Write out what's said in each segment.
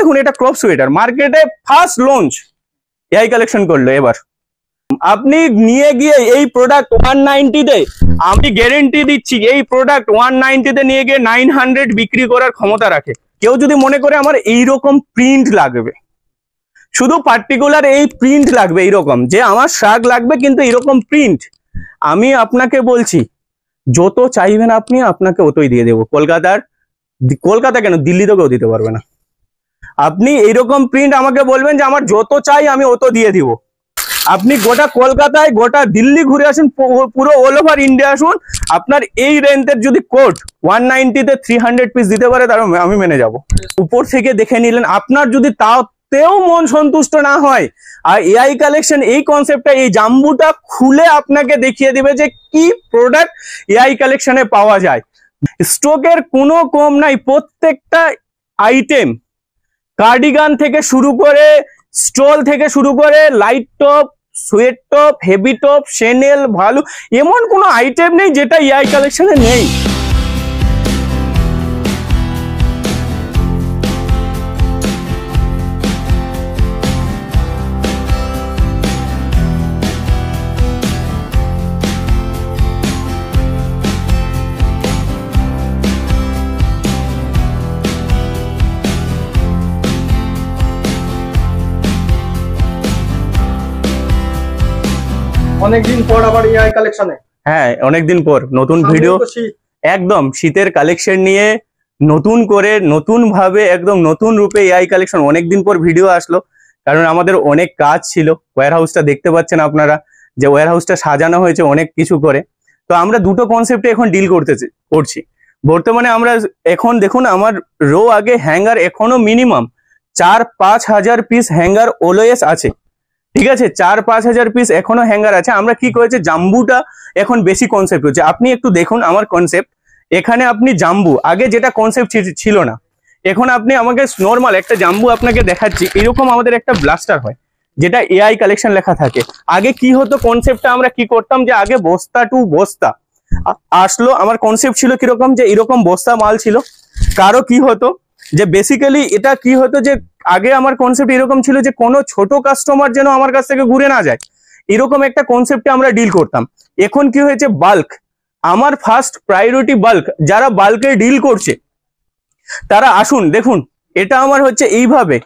দেখুন এটা crop sweater, মার্কেটে ফার্স্ট লঞ্চ এআই কালেকশন করলো। এবার আপনি নিয়ে গিয়ে এই প্রোডাক্ট 190 তে, আমি গ্যারেন্টি দিচ্ছি এই প্রোডাক্ট 190 তে নিয়ে গিয়ে 900 বিক্রি করার ক্ষমতা রাখে। কেউ যদি মনে করে আমার এইরকম প্রিন্ট লাগবে, শুধু পার্টিকুলার এই প্রিন্ট লাগবে, এইরকম যে আমার শার্ট লাগবে কিন্তু এরকম প্রিন্ট, আমি আপনাকে বলছি যত চাইবেন আপনি, আপনাকে অতই দিয়ে দেবো। কলকাতা কেন, দিল্লি থেকেও দিতে পারবে না। আপনি এইরকম প্রিন্ট আমাকে বলবেন যে আমার যত চাই আমি অত দিয়ে দিব। আপনি গোটা কলকাতায়, গোটা দিল্লি ঘুরে আসুন, পুরো অল ওভার ইন্ডিয়া আসুন, আপনার এই রেঞ্জের যদি কোট 190 তে 300 পিস দিতে পারে তার আমি মেনে যাব। উপর থেকে দেখে নিলেন, আপনার যদি তাতেও মন সন্তুষ্ট না হয়, আর এআই কালেকশন এই কনসেপ্টটা, এই জাম্বুটা খুলে আপনাকে দেখিয়ে দিবে যে কি প্রোডাক্ট এআই কালেকশনে পাওয়া যায়। স্টকের কোনো কম নাই, প্রত্যেকটা আইটেম, কার্ডিগান থেকে শুরু করে, স্টল থেকে শুরু করে, light top, sweat top, heavy top, chenille, ভালু, এমন কোনো আইটেম নেই যেটা এআই কালেকশনে নেই। অনেকদিন পর আবার এআই কালেকশনে। হ্যাঁ, অনেকদিন পর নতুন ভিডিও, একদম শীতের কালেকশন নিয়ে নতুন করে, নতুন ভাবে, একদম নতুন রূপে এআই কালেকশন অনেকদিন পর ভিডিও আসলো। কারণ আমাদের অনেক কাজ ছিল, ওয়্যার হাউসটা দেখতে পাচ্ছেন আপনারা, যে ওয়্যার হাউসটা সাজানো হয়েছে অনেক কিছু করে। তো আমরা দুটো কনসেপ্টে এখন ডিল করছি বর্তমানে। আমরা এখন দেখুন, আমার রো আগে হ্যাঙ্গার এখনো মিনিমাম 4-5 হাজার পিস হ্যাঙ্গার অলওয়েজ আছে, ঠিক আছে, 4-5 হাজার পিস এখনো হ্যাঙ্গার আছে। আমরা কি করেছি, জাম্বুটা এখন বেশি কনসেপ্ট হচ্ছে। আপনি একটু দেখুন আমার কনসেপ্ট, এখানে আপনি জাম্বু, আগে যেটা কনসেপ্ট ছিল না, এখন আপনি আমাকে নর্মাল একটা জাম্বু আপনাকে দেখাচ্ছি। এরকম আমাদের একটা ব্লাস্টার হয় যেটা এআই কালেকশন লেখা থাকে। আগে কি হতো কনসেপ্টটা, আমরা কি করতাম যে আগে বস্তা টু বস্তা আসলো। আমার কনসেপ্ট ছিল কিরকম, যে এরকম বস্তা মাল ছিল। কারো কি হতো যে বেসিক্যালি এটা কি হতো, যে আগে আমার কনসেপ্ট এরকম ছিল যে কোনো ছোট কাস্টমার যেন আমার কাছ থেকে ঘুরে না যায়, এরকম একটা কনসেপ্টে আমরা ডিল করতাম। এখন কি হয়েছে, বাল্ক, আমার ফার্স্ট প্রায়োরিটি বাল্ক। যারা বাল্কে ডিল করছে তারা আসুন, দেখুন এটা আমার হচ্ছে এইভাবে,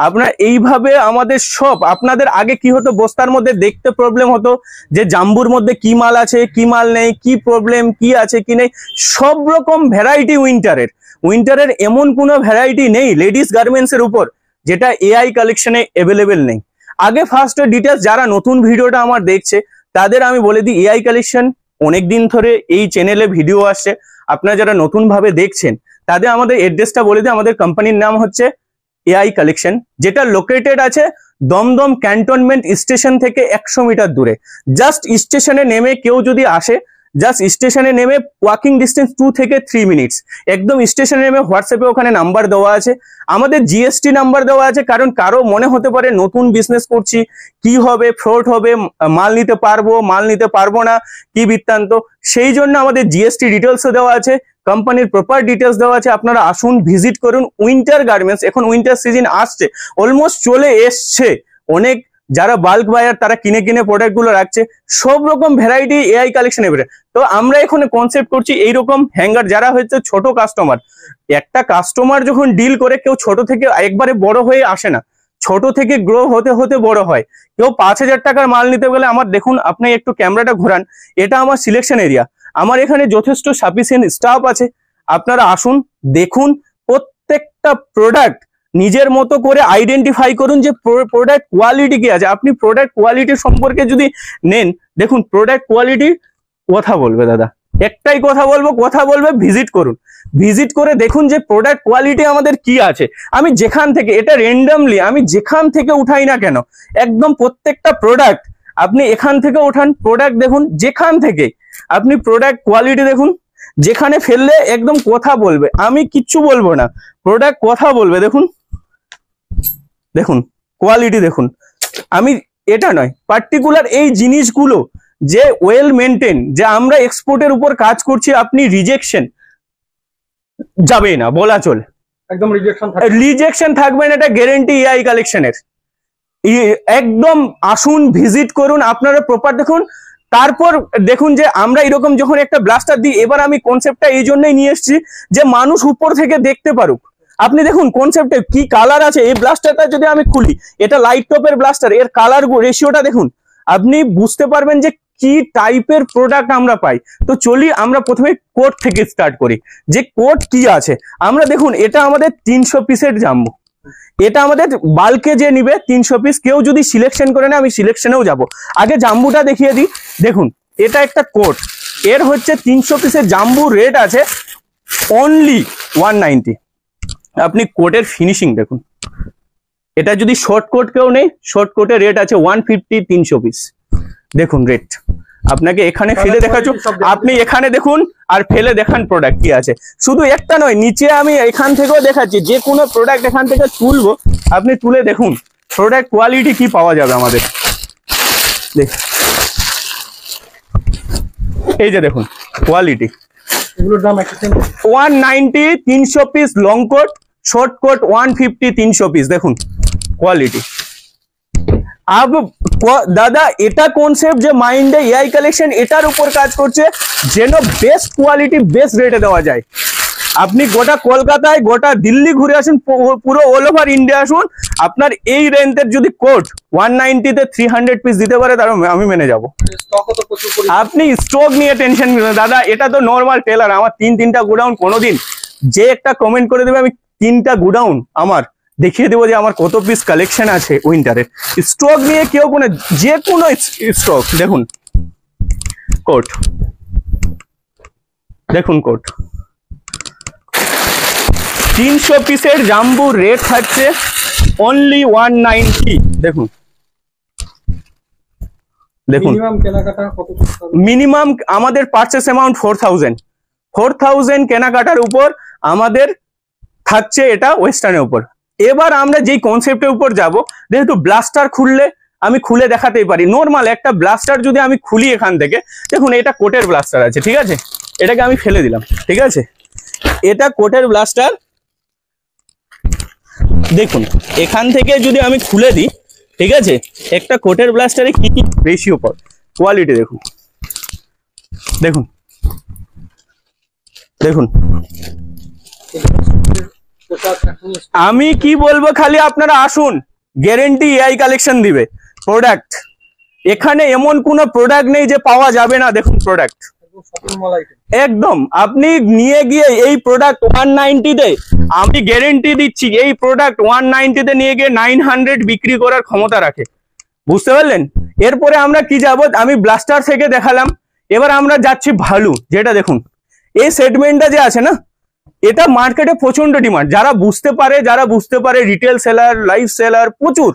আপনার এইভাবে আমাদের সব। আপনাদের আগে কি হতো, বস্তার মধ্যে দেখতে প্রবলেম হতো যে জাম্বুর মধ্যে কি মাল আছে, কি মাল নেই, কি প্রবলেম, কি আছে কি নেই, সব রকম ভ্যারাইটি উইন্টারের এমন কোনো ভ্যারাইটি নেই লেডিস গার্মেন্টস এর উপর যেটা এআই কালেকশনে অ্যাভেলেবেল নেই। আগে ফার্স্ট ডিটেলস, যারা নতুন ভিডিওটা আমার দেখছে তাদের আমি বলে দিই, এআই কালেকশন অনেকদিন ধরে এই চ্যানেলে ভিডিও আসছে। আপনারা যারা নতুন ভাবে দেখছেন তাদের আমাদের অ্যাড্রেসটা বলে দিই। আমাদের কোম্পানির নাম হচ্ছে এআই কালেকশন, যেটা লোকেটেড আছে দমদম ক্যান্টনমেন্ট স্টেশন থেকে 100 মিটার দূরে। জাস্ট স্টেশনে নেমে কেউ যদি আসে, জাস্ট স্টেশনে নেমে ওয়াকিং ডিস্টেন্স 2 থেকে 3 মিনিটস, একদম স্টেশনে নেমে হোয়াটসঅ্যাপে ওখানে নাম্বার দেওয়া আছে, আমাদের জিএসটি নাম্বার দেওয়া আছে। কারণ কারো মনে হতে পারে নতুন বিজনেস করছি, কি হবে, ফ্রড হবে, মাল নিতে পারবো না, কি বৃত্তান্ত, সেই জন্য আমাদের জিএসটি ডিটেলসও দেওয়া আছে, কোম্পানির প্রপার ডিটেলস দেওয়া আছে। আপনারা আসুন, ভিজিট করুন। উইন্টার গার্মেন্টস, এখন উইন্টার সিজন আসছে, অলমোস্ট চলে এসছে। অনেক যারা বাল্ক বায়ার তারা কিনে প্রোডাক্ট গুলো রাখছে, সব রকম ভ্যারাইটি এআই কালেকশন এবারে। তো আমরা এখানে কনসেপ্ট করছি এইরকম হ্যাঙ্গার, যারা হচ্ছে ছোট কাস্টমার। একটা কাস্টমার যখন ডিল করে, কেউ ছোট থেকে একবারে বড় হয়ে আসে না, ছোট থেকে গ্রো হতে হতে বড় হয়। কেউ 5,000 টাকার মাল নিতে গেলে, আমার দেখুন, আপনি একটু ক্যামেরাটা ঘোরান, এটা আমার সিলেকশন এরিয়া, আমার এখানে যথেষ্ট সাফিসিয়েন্ট স্টাফ আছে। আপনারা আসুন, দেখুন, প্রত্যেকটা প্রোডাক্ট নিজের মতো করে আইডেন্টিফাই করুন যে প্রোডাক্ট কোয়ালিটি কি আছে। আপনি প্রোডাক্ট কোয়ালিটি সম্পর্কে যদি নেন, দেখুন প্রোডাক্ট কোয়ালিটি কথা বলবে দাদা, একটাই কথা বলবে, ভিজিট করুন, ভিজিট করে দেখুন যে প্রোডাক্ট কোয়ালিটি আমাদের কি আছে। আমি যেখান থেকে, এটা র্যান্ডমলি আমি যেখান থেকে উঠাই না কেন, একদম প্রত্যেকটা প্রোডাক্ট আপনি এখান থেকে ওঠান, প্রোডাক্ট দেখুন যেখান থেকে, আপনি প্রোডাক্ট কোয়ালিটি দেখুন, যেখানে ফেললে একদম কথা বলবে, আমি কিচ্ছু বলবো না, প্রোডাক্ট কথা বলবে। দেখুন কোয়ালিটি দেখুন। আমি এটা নয়, পার্টিকুলার এই জিনিসগুলো যে ওয়েল মেনটেন, যে আমরা এক্সপোর্টের উপর কাজ করছি, আপনি রিজেকশন যাবে না বলা চলে। একদম রিজেকশন থাকবে না, এটা গ্যারেন্টি এআই কালেকশনের। একদম আসুন, ভিজিট করুন, আপনারা প্রপার দেখুন, তারপর দেখুন যে আমরা এরকম যখন একটা ব্লাস্টার দিই, এবার আমি কনসেপ্টটা এই জন্যই নিয়ে এসেছি যে মানুষ উপর থেকে দেখতে পারুক। আপনি দেখুন কনসেপ্টে কি কালার আছে, এই ব্লাস্টারটা যদি আমি খুলি, এটা লাইট টপের ব্লাস্টার, এর কালার রেশিওটা দেখুন, আপনি বুঝতে পারবেন যে কি টাইপের প্রোডাক্ট আমরা পাই। তো চলি আমরা প্রথমে কোট থেকে স্টার্ট করি, যে কোট কি আছে। আমরা দেখুন, এটা আমাদের 300 পিসের জাম্বু, এটা আমাদের বাল্কে যে নিবে 300 পিস, কেউ যদি সিলেকশন করে না, আমি সিলেকশনেও যাব। আগে জাম্বুটা দেখিয়ে দিই। দেখুন, এটা একটা কোট, এর হচ্ছে 300 পিসের জাম্বু, রেট আছে অনলি 190। আপনি কোটের ফিনিশিং দেখুন, এটা যদি শর্ট কোট কেউ নেই, শর্ট কোটের রেট আছে 150, 300 পিস। দেখুন রেট, আপনাকে এখানে ফেলে দেখাচ্ছি, আপনি এখানে দেখুন আর ফেলে দেখান প্রোডাক্ট কি আছে। শুধু একটা নয়, নিচে আমি এখান থেকেও দেখাচ্ছি, যে কোনো প্রোডাক্ট এখান থেকে তুলবো, আপনি তুলে দেখুন প্রোডাক্ট কোয়ালিটি কি পাওয়া যাবে আমাদের। এই যে দেখুন কোয়ালিটি, এগুলোর দাম 190, 300 piece long coat, short coat 150, 300 piece. দেখুন কোয়ালিটি। अब দাদা, এটা কনসেপ্ট যে মাইন্ডে এআই কালেকশন এটার উপর কাজ করছে, যেন বেস্ট কোয়ালিটি বেস্ট রেটে দেওয়া যায়। আপনি গোটা কলকাতায়, গোটা দিল্লি ঘুরে আসুন, পুরো অল ওভার ইন্ডিয়া আসুন, আপনার এই রেঞ্জের যদি কোট 190 তে 300 পিস দিতে পারে, তার আমি মেনে যাব। আপনি স্টক নিয়ে টেনশন নেবেন দাদা, এটা তো নর্মাল টেলার। আমার 3টা গোডাউন, কোনোদিন যে একটা কমেন্ট করে দেবে, আমি 3টা গোডাউন আমার দেখিয়ে দেবো যে আমার কত পিস কালেকশন আছে উইন্টারের। স্টক নিয়ে কেউ কোনো, যে কোনো স্টক। দেখুন কোট, দেখুন কোট 300 পিসের জাম্বুর রেট থাকছে অনলি 190। দেখুন দেখুন, মিনিমাম আমাদের পারচেস অ্যামাউন্ট 4000 কেনাকাটার উপর আমাদের থাকছে এটা ওয়েস্টার্নের উপর। এবার আমরা যেই কনসেপ্টের উপর যাব, যেহেতু ব্লাস্টার খুললে আমি খুলে দেখাতেই পারি। নর্মাল একটা ব্লাস্টার যদি আমি খুলি এখান থেকে, দেখুন এটা কোটের ব্লাস্টার আছে, ঠিক আছে, এটাকে আমি ফেলে দিলাম, ঠিক আছে, এটা কোটের ব্লাস্টার। দেখুন এখান থেকে যদি আমি খুলে দিই, ঠিক আছে, একটা কোটের ব্লাস্টারে কি কি রেশিও পড়ে, কোয়ালিটি দেখুন, দেখুন দেখুন। আমি কি বলবো, খালি আপনারা আসুন, গ্যারেন্টি এআই কালেকশন দিবে প্রোডাক্ট। এখানে এমন কোনো প্রোডাক্ট নেই যে পাওয়া যাবে না। দেখুন প্রোডাক্ট একদম, আপনি নিয়ে গিয়ে এই প্রোডাক্ট 190 তে, আমি গ্যারেন্টি দিচ্ছি এই প্রোডাক্ট 190 তে নিয়ে গিয়ে 900 বিক্রি করার ক্ষমতা রাখে। বুঝতে পারলেন? এরপরে আমরা কি যাব, আমি ব্লাস্টার থেকে দেখালাম, এবার আমরা যাচ্ছি ভালু। যেটা দেখুন, এই সেগমেন্টটা যে আছে না, এটা মার্কেটে প্রচন্ড ডিমান্ড। যারা বুঝতে পারে রিটেল সেলার, লাইভ সেলার প্রচুর,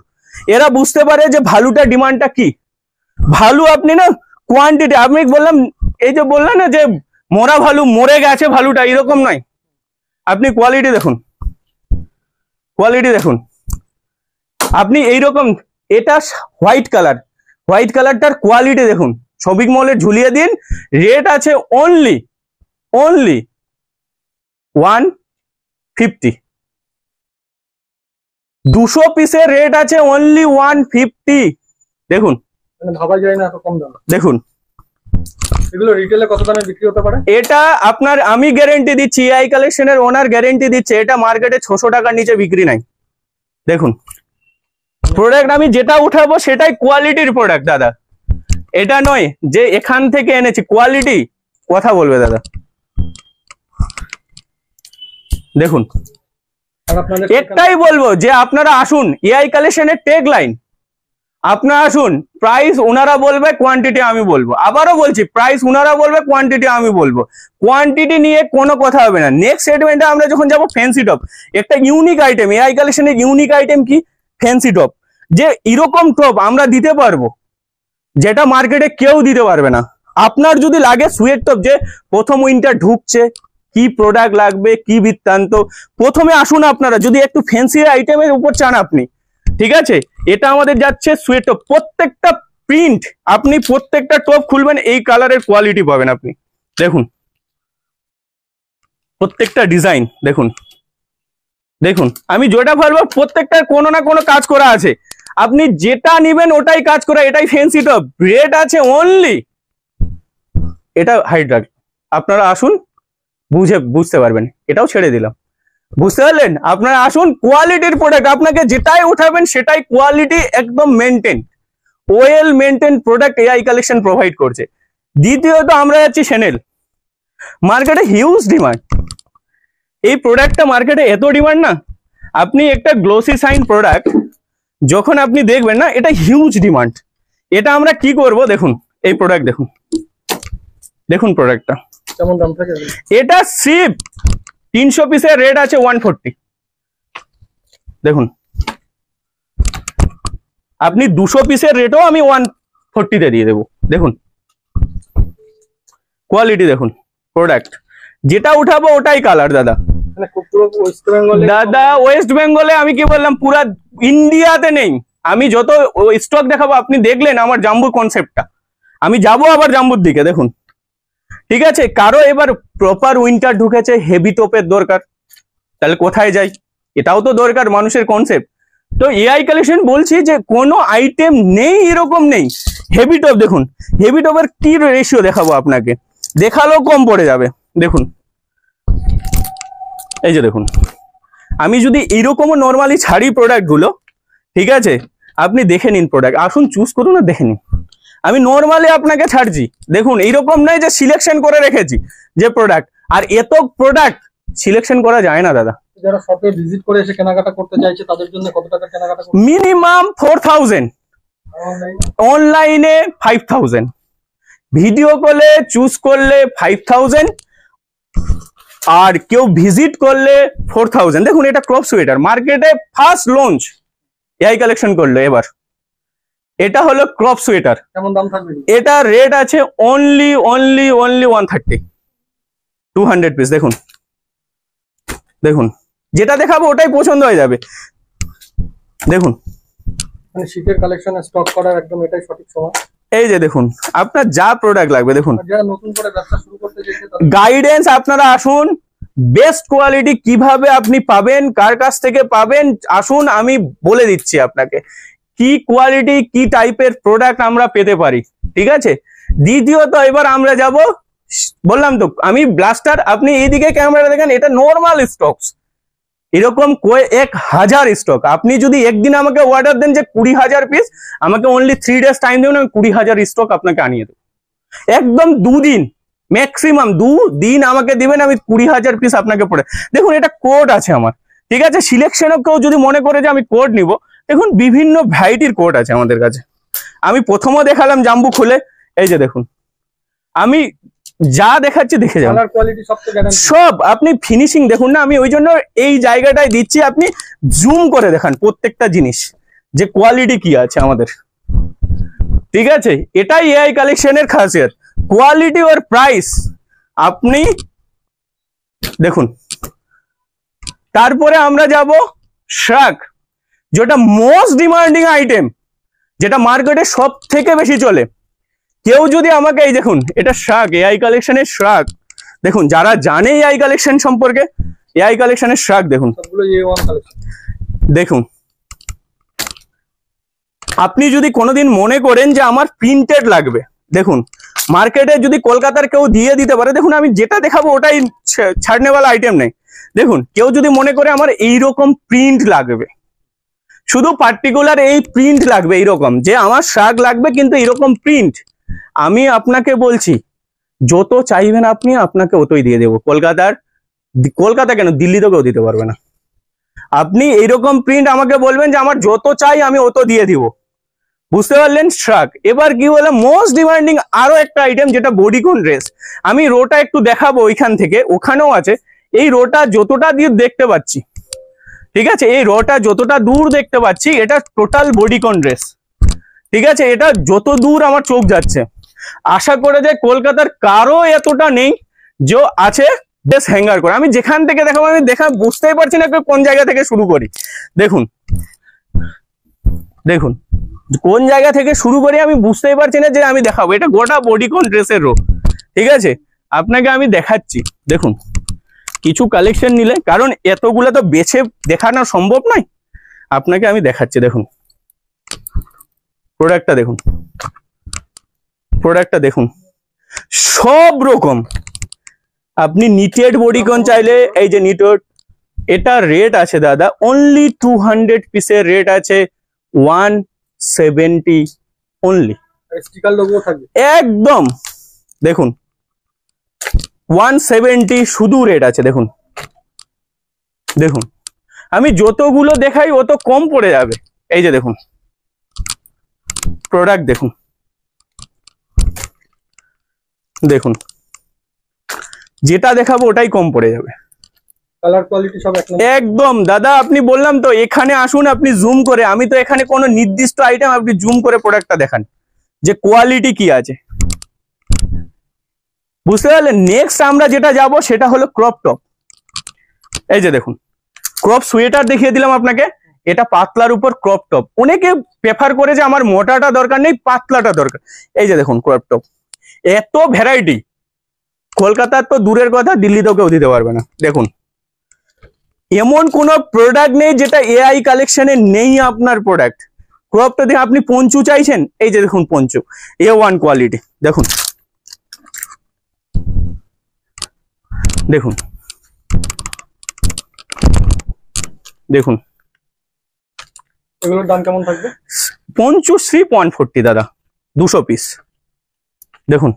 এরা বুঝতে পারে যে ভালুটা ডিমান্ডটা কি। ভালু আপনি না কোয়ান্টিটি, আমি বললাম, এই যে বললেন না যে মরা ভালু, মরে গেছে ভালুটা, এরকম নয়। আপনি কোয়ালিটি দেখুন, কোয়ালিটি দেখুন, আপনি এইরকম, এটা হোয়াইট কালারটার কোয়ালিটি দেখুন। শপিং মলে ঝুলিয়ে দিন, রেট আছে অনলি 150। 200 পিসের রেট আছে অনলি 150। দেখুন, ভাবা যায় না এত কম দাম। দেখুন এগুলো রিটেলে কত দামে বিক্রি হতে পারে? এটা আপনার, আমি গ্যারেন্টি দিচ্ছি, এআই কালেকশনের ওনার গ্যারেন্টি দিচ্ছে, এটা মার্কেটে 600 টাকার নিচে বিক্রি নাই। দেখুন প্রোডাক্ট আমি যেটা উঠাবো সেটাই কোয়ালিটির প্রোডাক্ট দাদা, এটা নয় যে এখান থেকে এনেছি। কোয়ালিটি কথা বলবে দাদা। দেখুন, একটাই বলবো যে আপনারা আসুন, এআই কালেকশনের টেগ লাইন, আপনারা আসুন, প্রাইস ওনারা বলবে, কোয়ান্টিটি আমি বলবো। আবারও বলছি, প্রাইস ওনারা বলবে, কোয়ান্টিটি আমি বলবো। কোয়ান্টিটি নিয়ে কোনো কথা হবে না। নেক্সট সেগমেন্টে আমরা যখন যাবো ফ্যান্সি টপ, একটা ইউনিক আইটেম, এআই কালেকশনের ইউনিক আইটেম কি, ফ্যান্সি টপ। যে এরকম টপ আমরা দিতে পারবো যেটা মার্কেটে কেউ দিতে পারবে না। আপনার যদি লাগে সুয়েট টপ, যে প্রথম উইন্টার ঢুকছে, কি প্রোডাক্ট লাগবে, কি বৃত্তান্ত, প্রথমে আসুন। আপনারা যদি একটু ফ্যান্সি আইটেমের উপর চান আপনি, ঠিক আছে, এটা আমাদের যাচ্ছে সুয়েট টপ। প্রত্যেকটা প্রিন্ট, আপনি প্রত্যেকটা টপ খুলবেন, এই কালারের কোয়ালিটি পাবেন আপনি। দেখুন প্রত্যেকটা ডিজাইন দেখুন। দেখুন আমি যেটা বলবো প্রত্যেকটার কোনো না কোনো কাজ করা আছে, আপনি যেটা নেবেন ওটাই কাজ করা, এটাই ফ্যান্সি টপ, রেট আছে অনলি, এটা হাইড্রাল, আপনারা আসুন বুঝতে পারবেন, এটাও ছেড়ে দিলাম, বুঝতে পারলেন? আপনারা আসুন, কোয়ালিটির প্রোডাক্ট, আপনাকে যেটাই উঠাবেন সেটাই কোয়ালিটি একদম maintain, well maintain product AI collection provide করছে। দ্বিতীয়ত আমরা যাচ্ছি চ্যানেল, মার্কেটে হিউজ ডিমান্ড, এই প্রোডাক্টটা মার্কেটে এত ডিমান্ড না, আপনি একটা গ্লোসি সাইন প্রোডাক্ট যখন আপনি দেখবেন না, এটা হিউজ ডিমান্ড। এটা আমরা কি করব, দেখুন এই প্রোডাক্ট দেখুন, দেখুন প্রোডাক্টটা কেমন দাম থাকে? এটা সিপ 300 পিসের রেট আছে 140, দেখুন আপনি 200 পিসের রেটও আমি 140 তে দিয়ে দেবো। দেখুন কোয়ালিটি দেখুন, প্রোডাক্ট যেটা উঠাবো ওটাই কালার দাদা। দাদা ওয়েস্ট বেঙ্গলে আমি কি বললাম, পুরা ইন্ডিয়াতে নেই। আমি যত স্টক দেখাবো, আপনি দেখলেন আমার জাম্বু কনসেপ্টটা, আমি যাব আবার জাম্বুর দিকে, দেখুন ঠিক আছে। কারো এবার প্রপার উইন্টার ঢুকেছে, হেভি টপের দরকার, তাহলে কোথায় যাই, এটাও তো দরকার মানুষের কনসেপ্ট। তো এআই কালেকশন বলছি যে কোনো আইটেম নেই এরকম নেই। হেভি টপ দেখুন, হেভি টপের কি রেশিও দেখাবো আপনাকে, দেখালেও কম পড়ে যাবে। দেখুন এই যে দেখুন, আমি যদি এইরকমও নর্মালি ছাড়ি প্রোডাক্ট গুলো, ঠিক আছে, আপনি দেখে নিন প্রোডাক্ট, আসুন চুজ করুন না, দেখে নিন। আমি নর্মালি আপনাকে ছাড়ছি, দেখুন এইরকম নয় যে সিলেকশন করে রেখেছি যে প্রোডাক্ট, আর এত প্রোডাক্ট সিলেকশন করা যায় না দাদা। যারা শপে ভিজিট করে এসে কেনাকাটা করতে চাইছে তাদের জন্য কত টাকা কেনাকাটা করতে? মিনিমাম 4000, অনলাইনে 5000, ভিডিও কলে চুজ করলে 5000, আর কেউ ভিজিট করলে 4000। দেখুন এটা ক্রপ সোয়েটার, মার্কেটে ফার্স্ট লঞ্চ এআই কালেকশন করলো এবার, এটা হলো ক্রপ সোয়েটার। কেমন দাম থাকবে? এটা রেট আছে অনলি 130, 200 পিস। দেখুন দেখুন যেটা দেখাবো ওটাই পছন্দ হয়ে যাবে। দেখুন মানে শীতের কালেকশনে স্টক করার একদম এটাই সঠিক সময়। এই যে দেখুন আপনার যা প্রোডাক্ট লাগবে, দেখুন যারা নতুন করে ব্যবসা শুরু করতে চাইছে গাইডেন্স, আপনারা আসুন, বেস্ট কোয়ালিটি কিভাবে আপনি পাবেন, কার কাছ থেকে পাবেন, আসুন আমি বলে দিচ্ছি আপনাকে কি কোয়ালিটি কি টাইপের প্রোডাক্ট আমরা পেতে পারি, ঠিক আছে। দ্বিতীয়ত এবার আমরা যাব, বললাম তো আমি ব্লাস্টার, আপনি এইদিকে ক্যামেরা দেখেন, এটা নর্মাল স্টকস, এরকম 1000 স্টক। আপনি যদি একদিন আমাকে অর্ডার দেন যে 20000 পিস, আমাকে অনলি 3 ডেজ টাইম দেবেন, আমি 20000 স্টক আপনাকে আনিয়ে দেবো। একদম 2 দিন, ম্যাক্সিমাম 2 দিন আমাকে দিবেন, আমি 20000 পিস আপনাকে পড়ে। দেখুন এটা কোড আছে আমার, ঠিক আছে। সিলেকশনও কেউ যদি মনে করে যে আমি কোড নিব, দেখুন বিভিন্ন ভ্যারাইটির কোড আছে আমাদের কাছে। আমি প্রথমও দেখালাম জাম্বু খুলে, এই যে দেখুন আমি যা দেখাচ্ছি দেখে যান, সব আপনি ফিনিশিং দেখুন না, আমি ওই জন্য এই জায়গাটায় দিচ্ছি, আপনি জুম করে দেখান প্রত্যেকটা জিনিস যে কোয়ালিটি কি আছে আমাদের, ঠিক আছে। এটাই এআই কালেকশনের খাসিয়ত, কোয়ালিটি আর প্রাইস আপনি দেখুন। তারপরে আমরা যাব শ্রাগ, যেটা মোস্ট ডিমান্ডিং আইটেম, যেটা মার্কেটে সব থেকে বেশি চলে। কেউ যদি আমাকে, এই দেখুন এটা শ্রাগ, এআই কালেকশনের শ্রাগ, দেখুন যারা জানে এআই কালেকশন সম্পর্কে, এআই কালেকশনের শ্রাগ দেখুন, দেখুন আপনি যদি কোনোদিন মনে করেন যে আমার প্রিন্টেড লাগবে, দেখুন মার্কেটে যদি কলকাতার কেউ দিয়ে দিতে পারে, দেখুন আমি যেটা দেখাবো ওটাই ছাড়নেওয়ালা আইটেম নেই। দেখুন কেউ যদি মনে করে আমার এইরকম প্রিন্ট লাগবে, শুধু পার্টিকুলার এই প্রিন্ট লাগবে, এইরকম যে আমার শ্রাগ লাগবে কিন্তু এইরকম প্রিন্ট, আমি আপনাকে বলছি যত চাইবেন আপনি, আপনাকে অতই দিয়ে দেবো। কলকাতা কেন, দিল্লিতেও কেউ দিতে পারবে না। আপনি এইরকম প্রিন্ট আমাকে বলবেন যে আমার যত চাই আমি অত দিয়ে দিব, বুঝতে পারলেন। শ্রাগ। এবার কি বলে মোস্ট ডিমান্ডিং আরো একটা আইটেম, যেটা বডিকন ড্রেস। আমি রোটা একটু দেখাবো ওইখান থেকে, ওখানেও আছে। এই রোটা যতটা দিয়ে দেখতে পাচ্ছি, ঠিক আছে, এই রোটা যতটা দূর দেখতে পাচ্ছি, এটা টোটাল বডিকন ড্রেস, ঠিক আছে। এটা যত দূর আমার চোখ যাচ্ছে, আশা করে যে কলকাতার কারো এতটা নেই যে আছে বেশ হ্যাঙ্গার করে। আমি যেখান থেকে দেখাবো, আমি বুঝতেই পারছি না কোন জায়গা থেকে শুরু করি। দেখুন দেখুন কোন জায়গা থেকে শুরু করি আমি বুঝতেই পারছি না যে আমি দেখাবো। এটা গোটা বডিকন ড্রেসের রো, ঠিক আছে, আপনাকে আমি দেখাচ্ছি। দেখুন কিছু কালেকশন নিলে, কারণ এতগুলো তো বেছে দেখানো সম্ভব নয়, আপনাকে আমি দেখাচ্ছি। দেখুন প্রোডাক্টটা দেখুন, প্রোডাক্টটা দেখুন, সব রকম। আপনি নিটেড বডিকন চাইলে, এই যে নিটেড, এটা রেট আছে দাদা অনলি 200 পিসের রেট আছে 170 অনলি। স্টিকার লোগো থাকবে একদম দেখুন 170 শুধু রেট আছে। দেখুন দেখুন, আমি যতগুলো দেখাই অত কম পড়ে যাবে। এই যে দেখুন প্রোডাক্ট দেখুন, দেখুন যেটা দেখাবো ওটাই কম পড়ে যাবে। কালার কোয়ালিটি সব এক নম্বর। একদম দাদা, আপনি বললাম তো এখানে আসুন, আপনি জুম করে, আমি তো এখানে কোনো নির্দিষ্ট আইটেম আপনি জুম করে প্রোডাক্টটা দেখান যে কোয়ালিটি কি আছে, বুঝতে পারলেন। নেক্সট আমরা যেটা যাব সেটা হলো ক্রপ টপ। এই যে দেখুন ক্রপ সোয়েটার দেখিয়ে দিলাম আপনাকে, এটা পাতলার উপর ক্রপ টপ। অনেকে প্রেফার করে যে আমার মোটাটা দরকার নেই, পাতলাটা দরকার। এই যে দেখুন ক্রপ টপ, এত ভ্যারাইটি, কলকাতার তো দূরের কথা, দিল্লিতেও কেউ দিতে পারবে না। দেখুন এমন কোন প্রোডাক্ট নেই যেটা এআই কালেকশনে নেই আপনার প্রোডাক্ট। ক্রপটা দেখে আপনি পঞ্চু চাইছেন, এই যে দেখুন পঞ্চু A1 কোয়ালিটি। দেখুন দেখুন দেখুন, এগুলোর দাম কেমন থাকবে? পঞ্চু 3.40 দাদা, 200 পিস। দেখুন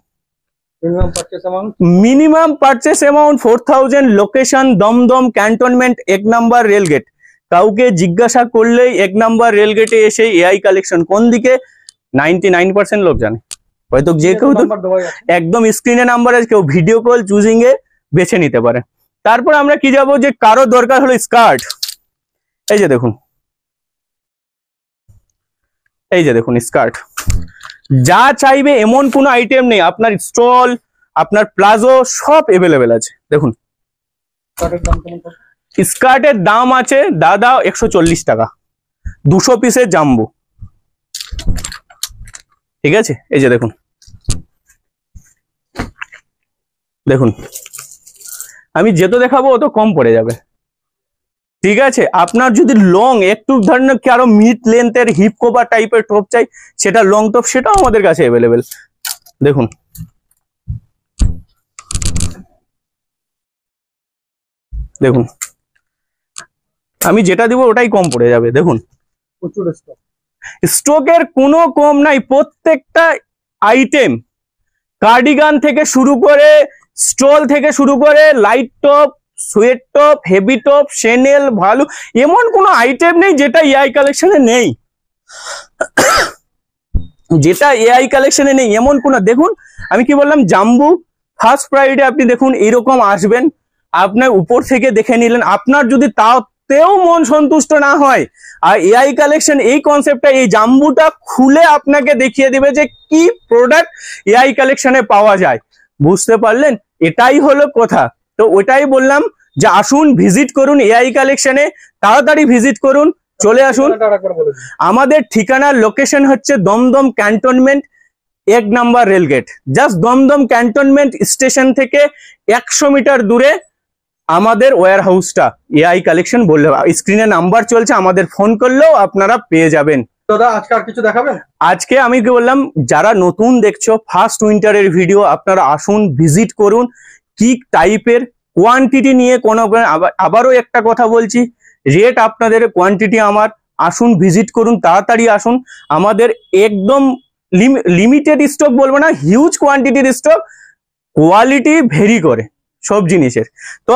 minimum purchase amount 4000, location Dum Dum cantonment, 1 number rail gate. কাউকে জিজ্ঞাসা করলেই 1 নাম্বার রেলগেটে এসে এআই কালেকশন কোন দিকে 99% লোক জানে। হয়তো যে কেউ তো একদম স্ক্রিনে নাম্বার আছে, কেউ ভিডিও কল চুজিং এ বেছে নিতে পারে। তারপর আমরা কি যাব, যে কারো দরকার হলো স্কার্ট। এই যে দেখুন, এই যে দেখুন স্কার্ট, যা চাইবে এমন কোনো আইটেম নেই। আপনার স্টল, আপনার প্লাজো সব এভেলেবেল আছে। দেখুন স্কার্টের দাম আছে দাদা 140 টাকা, 200 পিসের জাম্বো। ঠিক আছে, এই যে দেখুন, দেখুন আমি যেত দেখাবো অত কম পড়ে যাবে। ঠিক আছে, আপনার যদি লং একটু ধরেন কি আরো মিড লেন্থের হিপ কভার টাইপের টপ চাই, সেটা লং টপ, সেটাও আমাদের কাছে অ্যাভেলেবেল। দেখুন দেখুন, আমি যেটা দিব ওটাই কম পড়ে যাবে। দেখুন প্রচুর স্টক, স্টকের কোনো কম নাই। প্রত্যেকটা আইটেম, কার্ডিগান থেকে শুরু করে, স্টল থেকে শুরু করে, light top, sweat top, heavy top, chenille, ভালু, এমন কোনো আইটেম নেই যেটা এআই কালেকশনে নেই। যেটা এআই কালেকশনে নেই এমন কোনো, দেখুন আমি কি বললাম, জাম্বু ফার্স্ট ফ্রাইডে আপনি দেখুন এরকম আসবেন, আপনার উপর থেকে দেখে নিলেন। আপনার যদি তাতেও মন সন্তুষ্ট না হয়, আর এআই কালেকশন এই কনসেপ্টটা, এই জাম্বুটা খুলে আপনাকে দেখিয়ে দিবে যে কি প্রোডাক্ট এআই কালেকশনে পাওয়া যায়। বুঝতে পারলেন, এটাই হলো কথা। তো ওটাই বললাম যে আসুন ভিজিট করুন এআই কালেকশনে, তাড়াতাড়ি ভিজিট করুন, চলে আসুন। আমাদের ঠিকানার লোকেশন হচ্ছে Dum Dum cantonment, 1 number rail gate. Just Dum Dum cantonment station থেকে 100 মিটার দূরে আমাদের ওয়্যার হাউসটা। এআই কালেকশন বললে স্ক্রিনে নাম্বার চলছে, আমাদের ফোন করলেও আপনারা পেয়ে যাবেন। দাদা আজকে আর কিছু দেখাবেন? আজকে আমি কি বললাম, যারা নতুন দেখছো ফার্স্ট উইন্টারের ভিডিও, আপনারা আসুন ভিজিট করুন। কি টাইপের কোয়ান্টিটি নিয়ে কোনো, আবারও একটা কথা বলছি, রেট আপনাদের, কোয়ান্টিটি আমার। আসুন ভিজিট করুন, তাড়াতাড়ি আসুন। আমাদের একদম লিমিটেড স্টক বলবো না, হিউজ কোয়ান্টিটির স্টক। কোয়ালিটি ভেরি করে সব জিনিসের। তো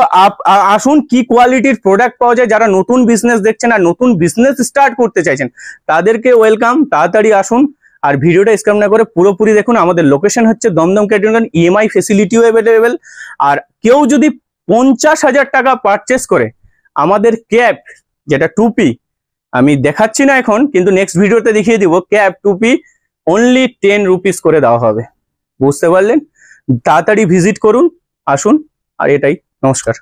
আসুন, কি কোয়ালিটির প্রোডাক্ট পাওয়া যায়। যারা নতুন বিজনেস দেখছেন আর নতুন বিজনেস স্টার্ট করতে চাইছেন, তাদেরকে ওয়েলকাম, তাড়াতাড়ি আসুন। আর ভিডিওটা স্কিপ না করে পুরোপুরি দেখুন। আমাদের লোকেশন হচ্ছে দমদম ক্যান্টনমেন্ট, ইএমআই ফেসিলিটিও অ্যাভেলেবেল। আর কেউ যদি 50,000 টাকা পারচেস করে, আমাদের ক্যাপ, যেটা টুপি আমি দেখাচ্ছি না এখন, কিন্তু নেক্সট ভিডিওতে দেখিয়ে দিব, ক্যাপ টুপি অনলি 10 রুপিস করে দেওয়া হবে। বুঝতে পারলেন, তাড়াতাড়ি ভিজিট করুন, আসুন। আর এটাই, নমস্কার।